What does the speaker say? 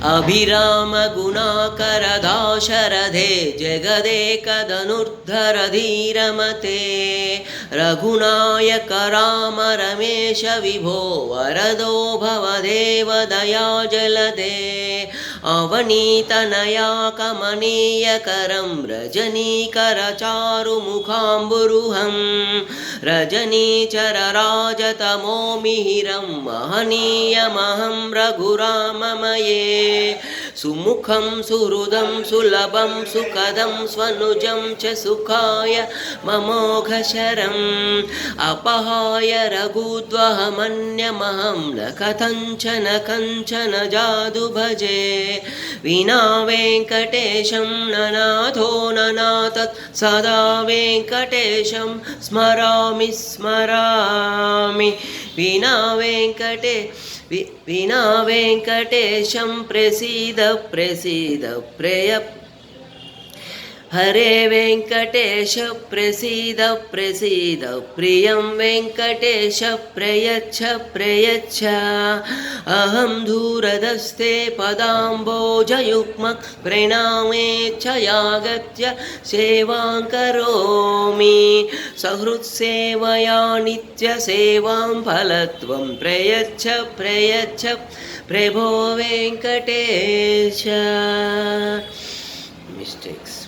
अभिराम गुणाकर दाशरथे जगदेकधनुर्धर धीरमते रघुनायक राम रमेश विभो वरदो भवदेव दया जलदे अवनीतनया कमनीयकरं रजनीकर चारुमुखाम्बुरुहं रजनीचरराजतमो मिहिरं महनीयमहं रघुराममये सुमुखं सुहृदं सुलभं सुखदं स्वनुजं च सुखाय ममोघशरम् अपहाय रघुद्वहमन्यमहं न कथञ्चन कञ्चन जादु भजे विना वेङ्कटेशं ननाथो ननाथत् सदा वेङ्कटेशं स्मरामि स्मरामि विना वेङ्कटेशं प्रसीद प्रसीद प्रेय हरे वेङ्कटेश प्रसीद प्रसीद प्रियं वेङ्कटेश प्रयच्छ प्रयच्छ अहं दूरदस्ते पदाम्बोजयुग्म प्रणामे च यागत्य सेवां करोमि सहृत्सेवया नित्यसेवां फलत्वं प्रयच्छ प्रयच्छ प्रभो वेङ्कटेश मिस्टेक्स